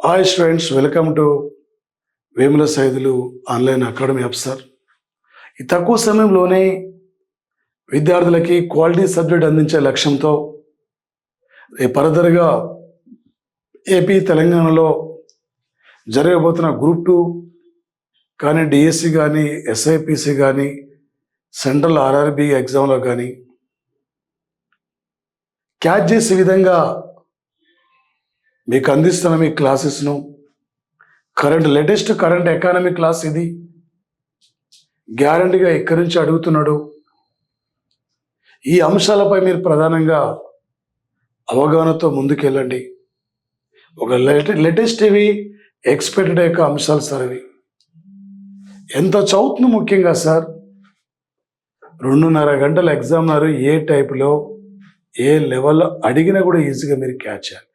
Hi students, welcome to Vemula Saidulu online academy app sir. ఈ తక్కువ సమయంలోనే విద్యార్థులకి క్వాలిటీ సబ్జెక్ట్ అందించే లక్ష్యంతో ఫర్దర్గా ఏపీ తెలంగాణలో జరగబోతున్న గ్రూప్ 2 కానీ డిఎస్సి కానీ ఎస్ఐపిసి కానీ సెంట్రల్ ఆర్ఆర్బి ఎగ్జామ్లో కానీ క్యాచ్ చేసే విధంగా మీకు అందిస్తున్న మీ క్లాసెస్ను లేటెస్ట్ కరెంట్ ఎకానమీ క్లాస్ ఇది. గ్యారంటీగా ఇక్కడి నుంచి అడుగుతున్నాడు. ఈ అంశాలపై మీరు ప్రధానంగా అవగాహనతో ముందుకెళ్ళండి. ఒక లేటెస్ట్ ఇవి ఎక్స్పెక్టెడ్ యొక్క అంశాలు సార్. ఇవి ఎంత చదువుతుంది ముఖ్యంగా సార్, 2.5 గంటల ఎగ్జామ్నర్ ఏ టైపులో ఏ లెవెల్లో అడిగినా కూడా ఈజీగా మీరు క్యాచ్ చేయాలి.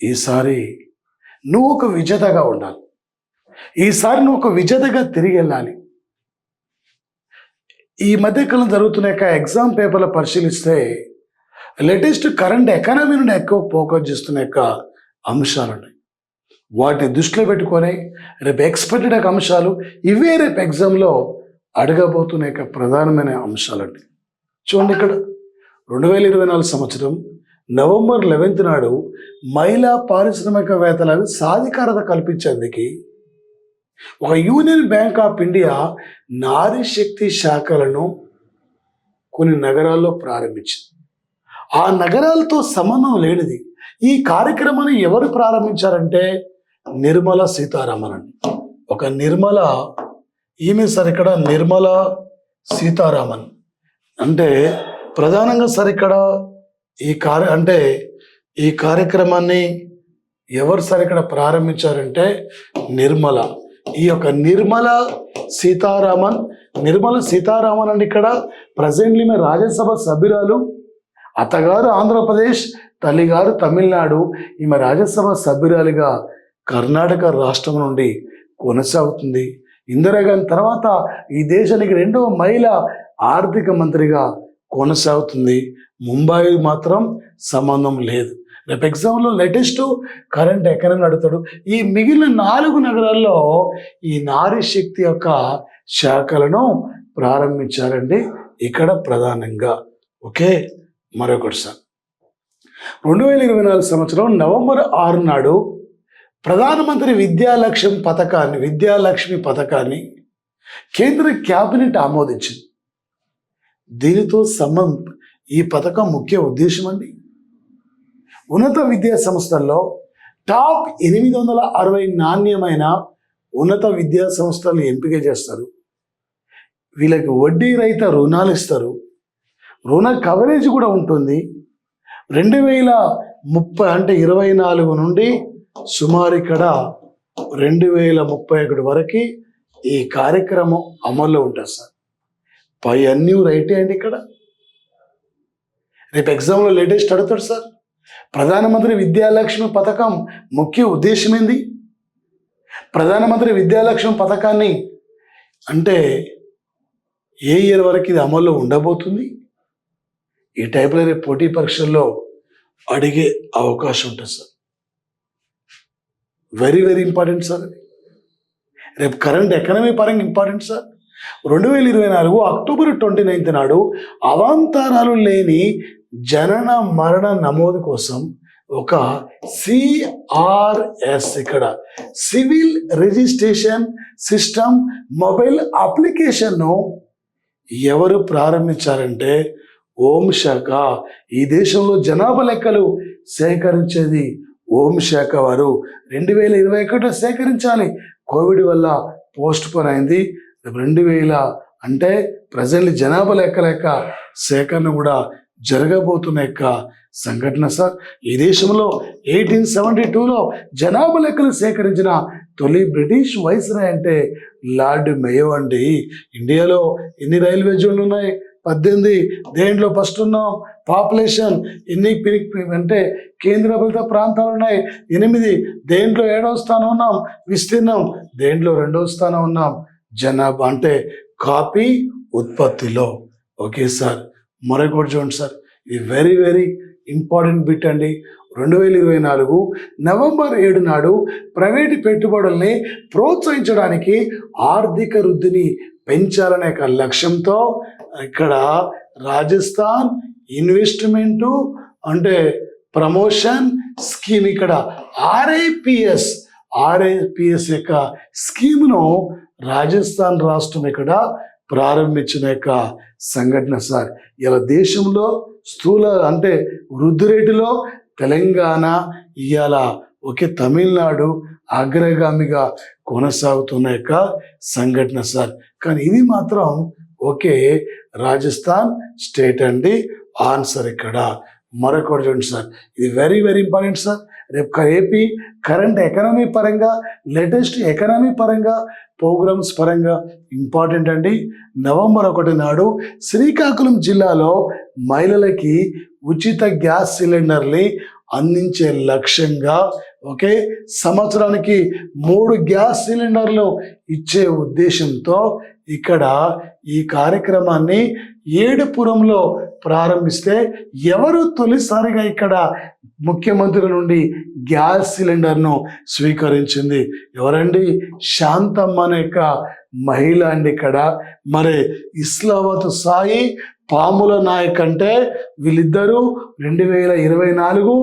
ఈసారి నువ్వు ఒక విజేతగా ఉండాలి. ఈసారి నువ్వు ఒక విజేతగా తిరిగి వెళ్ళాలి. ఈ మధ్యకాలం జరుగుతున్న యొక్క ఎగ్జామ్ పేపర్లు పరిశీలిస్తే లేటెస్ట్ కరెంట్ ఎకానమీ నుండి ఎక్కువ ఫోకస్ చేస్తున్న యొక్క అంశాలు ఉన్నాయి. వాటిని దృష్టిలో పెట్టుకొని రేపు ఎక్స్పెక్టెడ్ యొక్క అంశాలు ఇవే రేపు ఎగ్జామ్లో అడగబోతున్న యొక్క ప్రధానమైన అంశాలండి. చూడండి, ఇక్కడ 2024 సంవత్సరం నవంబర్ 11 నాడు మహిళా పారిశ్రామికవేత్తలకు సాధికారత కల్పించేందుకు ఒక యూనియన్ బ్యాంక్ ఆఫ్ ఇండియా నారీ శక్తి శాఖలను కొన్ని నగరాల్లో ప్రారంభించింది. ఆ నగరాలతో సంబంధం లేనిది ఈ కార్యక్రమాన్ని ఎవరు ప్రారంభించారంటే నిర్మలా సీతారామన్ అండి. ఒక నిర్మల ఈమె సార్, ఇక్కడ నిర్మలా సీతారామన్ అంటే ప్రధానంగా సార్ ఇక్కడ ఈ కార్యక్రమాన్ని ఎవరు సార్ ఇక్కడ ప్రారంభించారంటే నిర్మల. ఈ యొక్క నిర్మలా సీతారామన్ అండి. ఇక్కడ ప్రజెంట్లీ ఈమె రాజ్యసభ సభ్యురాలు. అత్తగారు ఆంధ్రప్రదేశ్, తల్లిగారు తమిళనాడు. ఈమె రాజ్యసభ సభ్యురాలిగా కర్ణాటక రాష్ట్రం నుండి కొనసాగుతుంది. ఇందిరాగాంధీ తర్వాత ఈ దేశానికి 2వ మహిళా ఆర్థిక మంత్రిగా కొనసాగుతుంది. ముంబై మాత్రం సంబంధం లేదు. రేపు ఎగ్జామ్లో లేటెస్ట్ కరెంట్ ఎకానమీ అడుగుతాడు. ఈ మిగిలిన 4 నగరాల్లో ఈ నారీ శక్తి యొక్క శాఖలను ప్రారంభించారండి ఇక్కడ ప్రధానంగా. ఓకే, మరొకటి సార్, 2024 సంవత్సరం నవంబర్ 6 నాడు ప్రధానమంత్రి విద్యాలక్ష్మి పథకాన్ని కేంద్ర క్యాబినెట్ ఆమోదించింది. దీనితో ఈ పథకం ముఖ్య ఉద్దేశం అండి, ఉన్నత విద్యా సంస్థల్లో టాప్ 860 నాణ్యమైన ఉన్నత విద్యా సంస్థలు ఎంపిక చేస్తారు. వీళ్ళకి వడ్డీ రహిత రుణాలు ఇస్తారు. రుణ కవరేజ్ కూడా ఉంటుంది. 2030 అంటే 24 నుండి సుమారు ఇక్కడ 2031 వరకు ఈ కార్యక్రమం అమల్లో ఉంటుంది సార్. పై అన్నీ రైటే అండి. ఇక్కడ రేపు ఎగ్జామ్లో లేటెస్ట్ అడుగుతాడు సార్. ప్రధానమంత్రి విద్యాలక్ష్మి పథకం ముఖ్య ఉద్దేశం ఏంది? ప్రధానమంత్రి విద్యాలక్ష్మి పథకాన్ని అంటే ఏ ఇయర్ వరకు ఇది అమల్లో ఉండబోతుంది? ఈ టైప్లో రేపు పోటీ పరీక్షల్లో అడిగే అవకాశం ఉంటుంది sir. Very very important sir. రేపు కరెంట్ ఎకానమీ పరంగా ఇంపార్టెంట్ సార్. 2024 అక్టోబర్ 29 నాడు అవాంతరాలు లేని జనన మరణ నమోదు కోసం ఒక CRS, ఇక్కడ సివిల్ రిజిస్ట్రేషన్ సిస్టమ్ మొబైల్ అప్లికేషన్ను ఎవరు ప్రారంభించారంటే హోంశాఖ. ఈ దేశంలో జనాభా లెక్కలు సేకరించేది హోంశాఖ వారు. 2021 సేకరించాలి. కోవిడ్ వల్ల పోస్ట్ పోన్ అయింది. 2000 అంటే ప్రజెంట్లీ జనాభా లెక్క సేకరణ కూడా జరగబోతున్న యొక్క సంఘటన సార్. ఈ దేశంలో 1872లో జనాభా లెక్కలు సేకరించిన తొలి బ్రిటిష్ వైస్రాయ్ అంటే లార్డ్ మేయో అండి. ఇండియాలో ఎన్ని రైల్వే జోన్లు ఉన్నాయి? 18. దేంట్లో ఫస్ట్ ఉన్నాం? పాపులేషన్ ఎన్ని అంటే కేంద్రపాలిత ప్రాంతాలు ఉన్నాయి 8. దేంట్లో 7వ స్థానం ఉన్నాం? విస్తీర్ణం దేంట్లో 2వ స్థానం ఉన్నాం? జనాభా అంటే కాపీ ఉత్పత్తిలో. ఓకే సార్, మరొకటి చూడండి సార్, ఇది వెరీ వెరీ ఇంపార్టెంట్ బిట్ అండి. 2024 నవంబర్ 7 నాడు ప్రైవేటు పెట్టుబడుల్ని ప్రోత్సహించడానికి ఆర్థిక వృద్ధిని పెంచాలనే ఒక లక్ష్యంతో ఇక్కడ రాజస్థాన్ ఇన్వెస్ట్మెంటు అంటే ప్రమోషన్ స్కీమ్ ఇక్కడ ఆర్ఐపిఎస్ యొక్క స్కీమ్ను రాజస్థాన్ రాష్ట్రం ఇక్కడ ప్రారంభించిన యొక్క సంఘటన సార్. ఇలా దేశంలో స్థూల అంటే వృద్ధి రేటులో తెలంగాణ ఇవాళ ఒకే తమిళనాడు అగ్రగామిగా కొనసాగుతున్న యొక్క సంఘటన సార్. కానీ ఇది మాత్రం ఒకే రాజస్థాన్ స్టేట్ అండి ఆన్సర్ ఇక్కడ. మరొకటి చూడండి సార్, ఇది వెరీ వెరీ ఇంపార్టెంట్ సార్. రేపు ఏపీ కరెంట్ ఎకనామీ పరంగా లేటెస్ట్ ఎకనామీ పరంగా ప్రోగ్రామ్స్ పరంగా ఇంపార్టెంట్ అండి. నవంబర్ 1 నాడు శ్రీకాకుళం జిల్లాలో మహిళలకి ఉచిత గ్యాస్ సిలిండర్ని అందించే లక్ష్యంగా సంవత్సరానికి 3 గ్యాస్ సిలిండర్లు ఇచ్చే ఉద్దేశంతో ఇక్కడ ఈ కార్యక్రమాన్ని ఏడుపురంలో ప్రారంభిస్తే ఎవరు తొలిసారిగా ఇక్కడ ముఖ్యమంత్రి నుండి గ్యాస్ సిలిండర్ను స్వీకరించింది ఎవరండి? శాంతమ్మ అనే మహిళ అండి ఇక్కడ. మరి ఇస్లావత్ సాయి పాముల నాయక్ అంటే వీళ్ళిద్దరూ 2024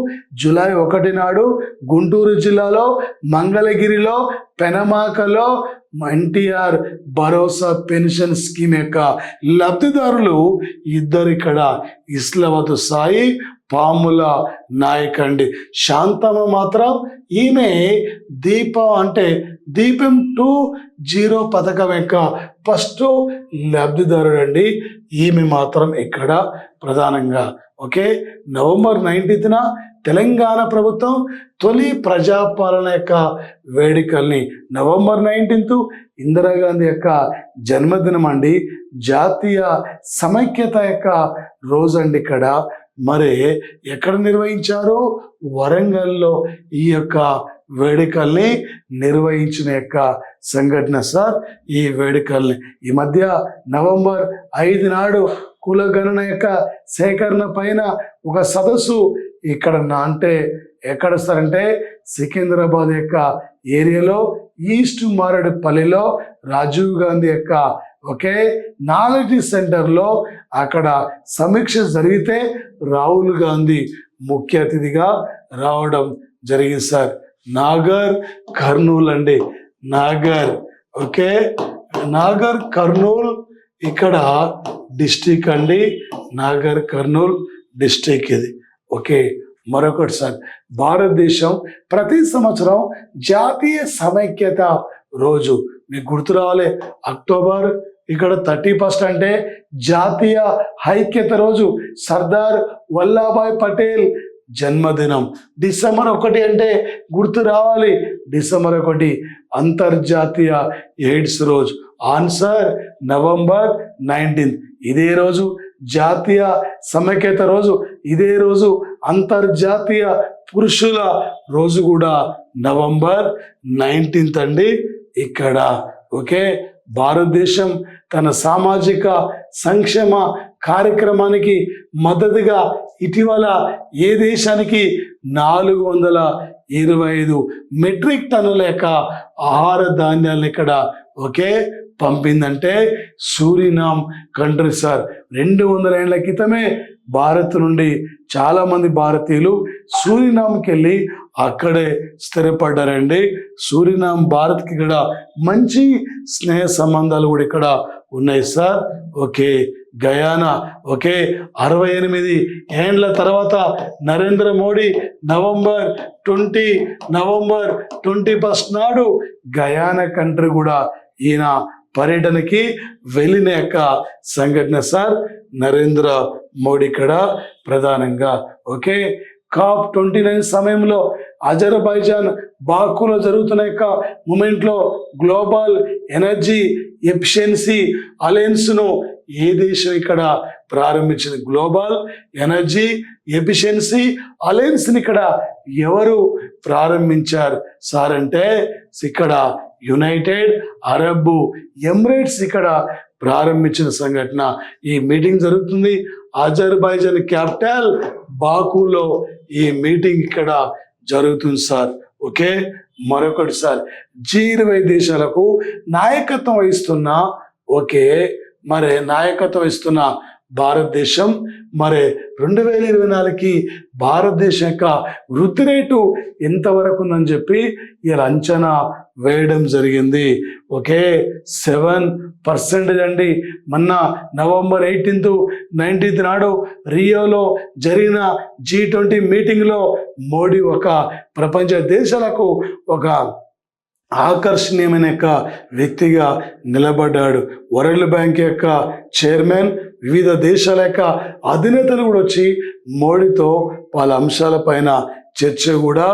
జూలై 1 నాడు గుంటూరు జిల్లాలో మంగళగిరిలో పెనమాకలో ఎన్టీఆర్ భరోసా పెన్షన్ స్కీమ్ యొక్క లబ్ధిదారులు ఇద్దరు ఇక్కడ. ఇస్లావత్ సాయి పాముల నాయక్ అండి. శాంతమ్మ మాత్రం ఈమె దీపం 2.0 పథకం యొక్క ఫస్ట్ లబ్ధిదారుడు అండి. ఈమె మాత్రం ఇక్కడ ప్రధానంగా నవంబర్ 19న తెలంగాణ ప్రభుత్వం తొలి ప్రజాపాలన యొక్క వేడుకల్ని నవంబర్ 19 ఇందిరాగాంధీ యొక్క జన్మదినం అండి. జాతీయ సమైక్యత యొక్క రోజు అండి ఇక్కడ. మరి ఎక్కడ నిర్వహించారు? వరంగల్లో ఈ యొక్క వేడుకల్ని నిర్వహించిన యొక్క సంఘటన సార్. ఈ వేడుకల్ని ఈ మధ్య నవంబర్ 5 నాడు కులగణన యొక్క సేకరణ పైన ఒక సదస్సు ఇక్కడ అంటే ఎక్కడ సార్ అంటే సికింద్రాబాద్ యొక్క ఏరియాలో ఈస్ట్ మారేడుపల్లిలో రాజీవ్ గాంధీ యొక్క నాలెడ్జ్ సెంటర్లో అక్కడ సమీక్ష జరిగితే రాహుల్ గాంధీ ముఖ్య అతిథిగా రావడం జరిగింది సార్. నాగర్ కర్నూల్ అండి. నాగర్ కర్నూల్ ఇక్కడ డిస్టిక్ అండి. నాగర్ కర్నూల్ డిస్టిక్ ఇది. మరొకటి సార్, భారతదేశం ప్రతి సంవత్సరం జాతీయ సమైక్యత రోజు మీకు గుర్తు రావాలి. అక్టోబర్ ఇక్కడ 31 అంటే జాతీయ ఐక్యత రోజు, సర్దార్ వల్లభాయ్ పటేల్ జన్మదినం. డిసెంబర్ 1 అంటే గుర్తు రావాలి. డిసెంబర్ 1 అంతర్జాతీయ ఎయిడ్స్ రోజు. Answer November 19. ఇదే రోజు జాతీయ సమైక్యత రోజు. ఇదే రోజు అంతర్జాతీయ పురుషుల రోజు కూడా నవంబర్ 19 అండి ఇక్కడ. భారతదేశం తన సామాజిక సంక్షేమ కార్యక్రమానికి మద్దతుగా ఇటీవల ఏ దేశానికి 425 మెట్రిక్ టన్నుల యొక్క ఆహార ధాన్యాలను ఇక్కడ పంపిందంటే సూరినామ్ కంట్రీ సార్. 200 ఏళ్ల క్రితమే భారత్ నుండి చాలా మంది భారతీయులు సూరినామ్కి వెళ్ళి అక్కడే స్థిరపడ్డారండి. సూరినామ్ భారత్కి ఇక్కడ మంచి స్నేహ సంబంధాలు కూడా ఇక్కడ ఉన్నాయి సార్. గయానా 68 ఏండ్ల తర్వాత నరేంద్ర మోడీ నవంబర్ 21 నాడు గయానా కంట్రీ కూడా ఈయన పర్యటనకి వెళ్ళిన యొక్క సంఘటన సార్. నరేంద్ర మోడీ ఇక్కడ ప్రధానంగా COP29 సమయంలో అజర్బైజాన్ బాకులో జరుగుతున్న యొక్క మూమెంట్లో గ్లోబల్ ఎనర్జీ ఎఫిషియన్సీ అలయన్స్ను ఏ దేశం ఇక్కడ ప్రారంభించింది? గ్లోబల్ ఎనర్జీ ఎఫిషియన్సీ అలయన్స్ని ఇక్కడ ఎవరు ప్రారంభించారు సార్ అంటే ఇక్కడ యునైటెడ్ అరబ్ ఎమిరేట్స్ ఇక్కడ ప్రారంభించిన సంఘటన. ఈ మీటింగ్ జరుగుతుంది అజర్బైజాన్ క్యాపిటల్ బాకులో ఈ మీటింగ్ ఇక్కడ జరుగుతుంది సార్. ఓకే, మరొకటి సార్, G20 దేశాలకు నాయకత్వం వహిస్తున్న నాయకత్వం వహిస్తున్న భారతదేశం 2024కి భారతదేశం యొక్క వృద్ధి రేటు ఎంతవరకు ఉందని చెప్పి ఇలా అంచనా వేయడం జరిగింది. 7% అండి. మొన్న November 18th 19th నాడు రియోలో జరిగిన G20 మీటింగ్లో మోడీ ప్రపంచ దేశాలకు ఆకర్షణీయమైన వ్యక్తిగా నిలబడ్డాడు. వరల్డ్ బ్యాంక్ యొక్క చైర్మన్, వివిధ దేశాల యొక్క అధినేతలు కూడా వచ్చి మోడీతో పలు అంశాలపైన చర్చ కూడా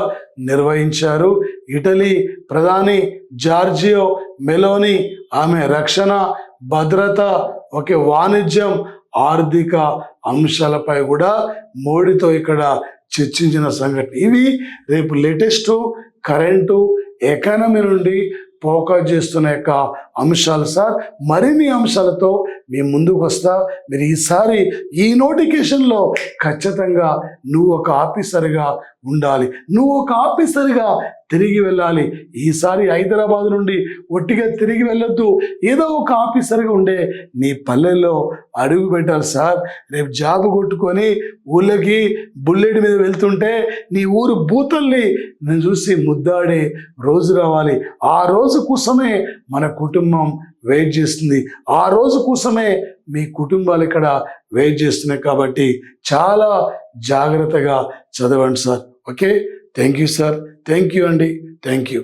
నిర్వహించారు. ఇటలీ ప్రధాని జార్జియో మెలోని ఆమె రక్షణ, భద్రత, వాణిజ్యం, ఆర్థిక అంశాలపై కూడా మోడీతో ఇక్కడ చర్చించిన సంఘటన. ఇవి రేపు లేటెస్ట్ కరెంటు ఎకానమీ నుండి ఫోకస్ చేస్తున్న అంశాలు సార్. మరిన్ని అంశాలతో మీ ముందుకు వస్తా. మీరు ఈసారి ఈ నోటిఫికేషన్లో ఖచ్చితంగా నువ్వు ఒక ఆఫీసర్గా ఉండాలి, నువ్వు ఒక ఆఫీసర్గా తిరిగి వెళ్ళాలి. ఈసారి హైదరాబాద్ నుండి ఒట్టిగా తిరిగి వెళ్ళొద్దు, ఏదో ఒక ఆఫీసర్గా ఉండే నీ పల్లెల్లో అడుగు పెట్టాలి సార్. రేపు జాబ్ కొట్టుకొని ఊళ్ళకి బుల్లెట్ మీద వెళ్తుంటే నీ ఊరు బూతల్ని నేను చూసి ముద్దాడే రోజు రావాలి. ఆ రోజు కోసమే మన కుటుంబం వెయిట్ చేస్తుంది, ఆ రోజు కోసమే మీ కుటుంబాలు ఇక్కడ వెయిట్ చేస్తున్నాయి. కాబట్టి చాలా జాగ్రత్తగా చదవండి sir. Okay, thank you sir. Thank you అండి. Thank you.